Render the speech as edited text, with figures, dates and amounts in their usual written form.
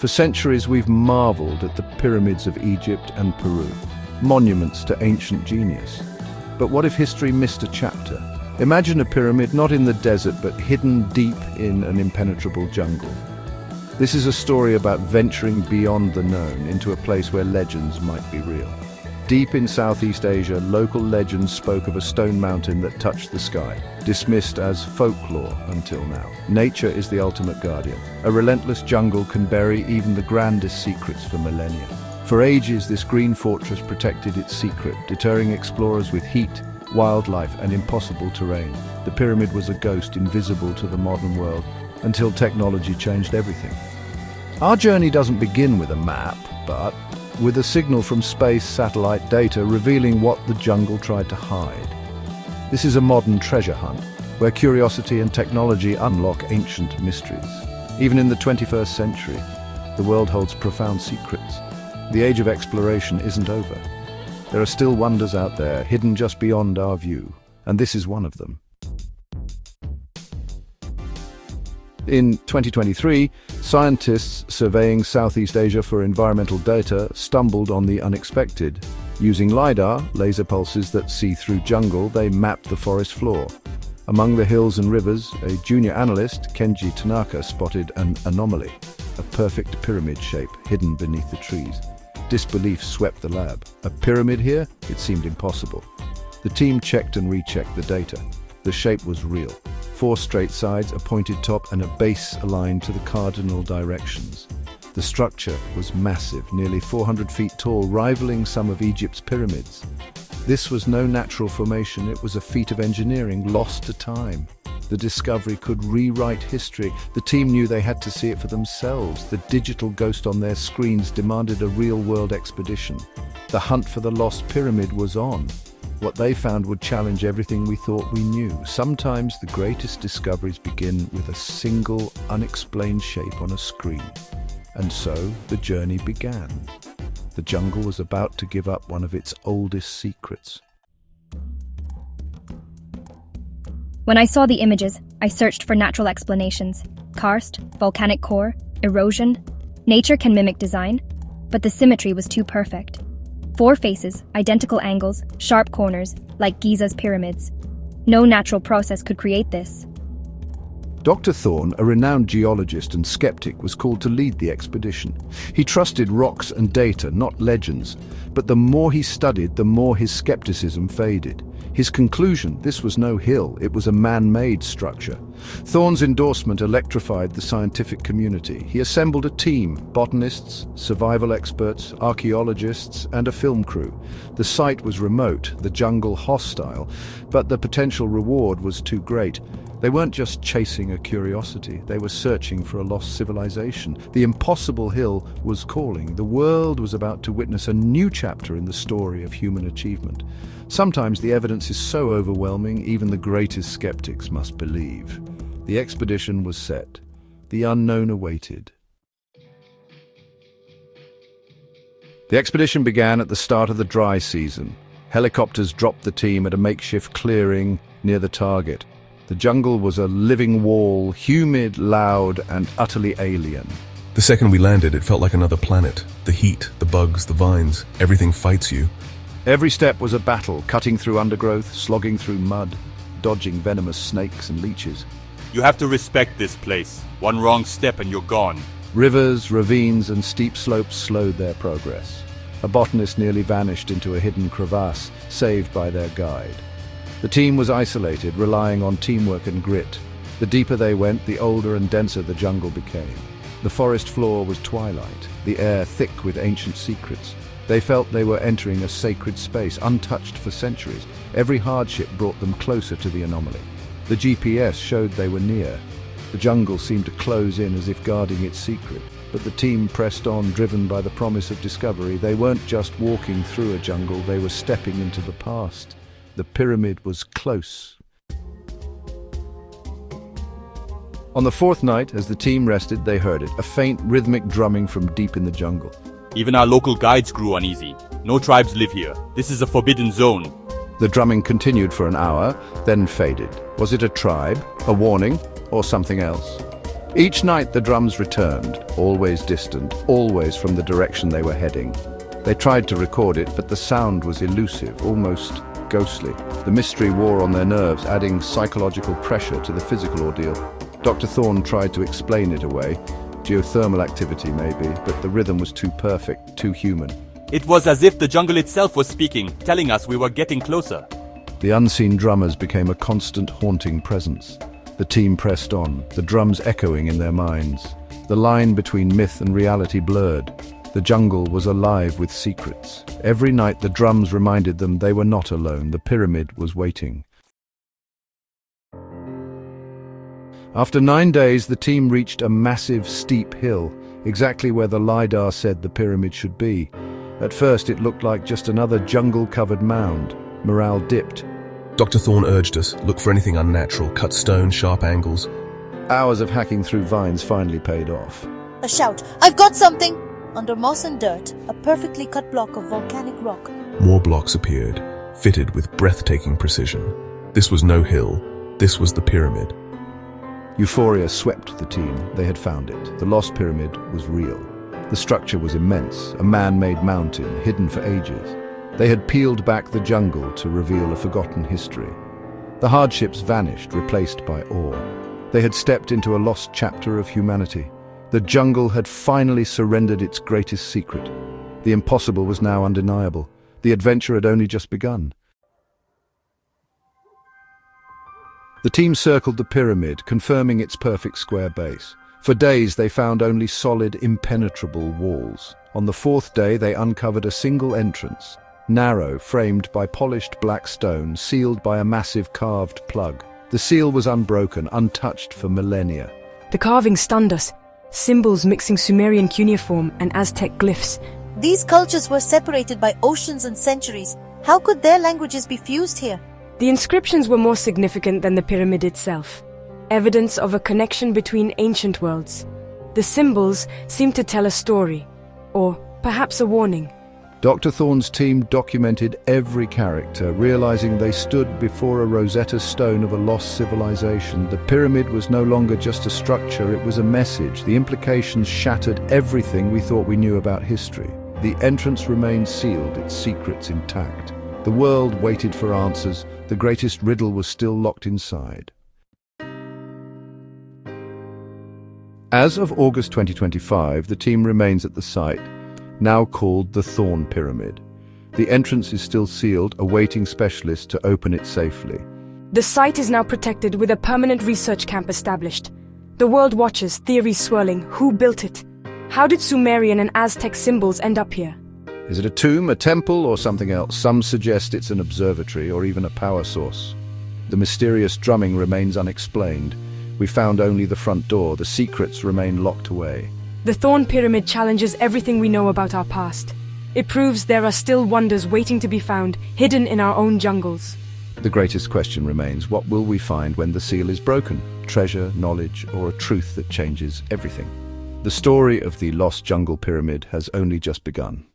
For centuries we've marveled at the pyramids of Egypt and Peru, monuments to ancient genius. But what if history missed a chapter? Imagine a pyramid not in the desert but hidden deep in an impenetrable jungle. This is a story about venturing beyond the known into a place where legends might be real. Deep in Southeast Asia, local legends spoke of a stone mountain that touched the sky, dismissed as folklore until now. Nature is the ultimate guardian. A relentless jungle can bury even the grandest secrets for millennia. For ages, this green fortress protected its secret, deterring explorers with heat, wildlife, and impossible terrain. The pyramid was a ghost invisible to the modern world until technology changed everything. Our journey doesn't begin with a map, but with a signal from space satellite data revealing what the jungle tried to hide. This is a modern treasure hunt, where curiosity and technology unlock ancient mysteries. Even in the 21st century, the world holds profound secrets. The age of exploration isn't over. There are still wonders out there, hidden just beyond our view, and this is one of them. In 2023, scientists surveying Southeast Asia for environmental data stumbled on the unexpected. Using LiDAR, laser pulses that see through jungle, they mapped the forest floor. Among the hills and rivers, a junior analyst, Kenji Tanaka, spotted an anomaly, a perfect pyramid shape hidden beneath the trees. Disbelief swept the lab. A pyramid here? It seemed impossible. The team checked and rechecked the data. The shape was real. 4 straight sides, a pointed top, and a base aligned to the cardinal directions. The structure was massive, nearly 400 feet tall, rivaling some of Egypt's pyramids. This was no natural formation, it was a feat of engineering lost to time. The discovery could rewrite history. The team knew they had to see it for themselves. The digital ghost on their screens demanded a real-world expedition. The hunt for the lost pyramid was on. What they found would challenge everything we thought we knew. Sometimes the greatest discoveries begin with a single, unexplained shape on a screen. And so the journey began. The jungle was about to give up one of its oldest secrets. When I saw the images, I searched for natural explanations. Karst, volcanic core, erosion. Nature can mimic design, but the symmetry was too perfect. 4 faces, identical angles, sharp corners, like Giza's pyramids. No natural process could create this. Dr. Thorne, a renowned geologist and skeptic, was called to lead the expedition. He trusted rocks and data, not legends. But the more he studied, the more his skepticism faded. His conclusion, this was no hill, it was a man-made structure. Thorne's endorsement electrified the scientific community. He assembled a team, botanists, survival experts, archaeologists, and a film crew. The site was remote, the jungle hostile, but the potential reward was too great. They weren't just chasing a curiosity, they were searching for a lost civilization. The impossible hill was calling. The world was about to witness a new chapter in the story of human achievement. Sometimes the evidence is so overwhelming, even the greatest skeptics must believe. The expedition was set. The unknown awaited. The expedition began at the start of the dry season. Helicopters dropped the team at a makeshift clearing near the target. The jungle was a living wall, humid, loud, and utterly alien. The second we landed, it felt like another planet. The heat, the bugs, the vines, everything fights you. Every step was a battle, cutting through undergrowth, slogging through mud, dodging venomous snakes and leeches. You have to respect this place. One wrong step and you're gone. Rivers, ravines, and steep slopes slowed their progress. A botanist nearly vanished into a hidden crevasse, saved by their guide. The team was isolated, relying on teamwork and grit. The deeper they went, the older and denser the jungle became. The forest floor was twilight, the air thick with ancient secrets. They felt they were entering a sacred space, untouched for centuries. Every hardship brought them closer to the anomaly. The GPS showed they were near. The jungle seemed to close in as if guarding its secret. But the team pressed on, driven by the promise of discovery. They weren't just walking through a jungle, they were stepping into the past. The pyramid was close. On the 4th night, as the team rested, they heard it, a faint, rhythmic drumming from deep in the jungle. Even our local guides grew uneasy. No tribes live here. This is a forbidden zone. The drumming continued for an hour, then faded. Was it a tribe, a warning, or something else? Each night the drums returned, always distant, always from the direction they were heading. They tried to record it, but the sound was elusive, almost ghostly. The mystery wore on their nerves, adding psychological pressure to the physical ordeal. Dr. Thorne tried to explain it away. Geothermal activity, maybe, but the rhythm was too perfect, too human. It was as if the jungle itself was speaking, telling us we were getting closer. The unseen drummers became a constant haunting presence. The team pressed on, the drums echoing in their minds. The line between myth and reality blurred. The jungle was alive with secrets. Every night the drums reminded them they were not alone. The pyramid was waiting. After 9 days, the team reached a massive, steep hill, exactly where the LiDAR said the pyramid should be. At first it looked like just another jungle-covered mound. Morale dipped. Dr. Thorne urged us, look for anything unnatural, cut stone, sharp angles. Hours of hacking through vines finally paid off. A shout. I've got something! Under moss and dirt, a perfectly cut block of volcanic rock. More blocks appeared, fitted with breathtaking precision. This was no hill, this was the pyramid. Euphoria swept the team. They had found it. The lost pyramid was real. The structure was immense, a man-made mountain, hidden for ages. They had peeled back the jungle to reveal a forgotten history. The hardships vanished, replaced by awe. They had stepped into a lost chapter of humanity. The jungle had finally surrendered its greatest secret. The impossible was now undeniable. The adventure had only just begun. The team circled the pyramid, confirming its perfect square base. For days they found only solid, impenetrable walls. On the 4th day they uncovered a single entrance, narrow, framed by polished black stone, sealed by a massive carved plug. The seal was unbroken, untouched for millennia. The carving stunned us, symbols mixing Sumerian cuneiform and Aztec glyphs. These cultures were separated by oceans and centuries. How could their languages be fused here? The inscriptions were more significant than the pyramid itself, evidence of a connection between ancient worlds. The symbols seemed to tell a story, or perhaps a warning. Dr. Thorne's team documented every character, realizing they stood before a Rosetta Stone of a lost civilization. The pyramid was no longer just a structure, it was a message. The implications shattered everything we thought we knew about history. The entrance remained sealed, its secrets intact. The world waited for answers. The greatest riddle was still locked inside. As of August 2025, the team remains at the site, now called the Thorne Pyramid. The entrance is still sealed, awaiting specialists to open it safely. The site is now protected with a permanent research camp established. The world watches, theories swirling. Who built it? How did Sumerian and Aztec symbols end up here? Is it a tomb, a temple, or something else? Some suggest it's an observatory or even a power source. The mysterious drumming remains unexplained. We found only the front door. The secrets remain locked away. The Thorne Pyramid challenges everything we know about our past. It proves there are still wonders waiting to be found, hidden in our own jungles. The greatest question remains, what will we find when the seal is broken? Treasure, knowledge, or a truth that changes everything? The story of the lost jungle pyramid has only just begun.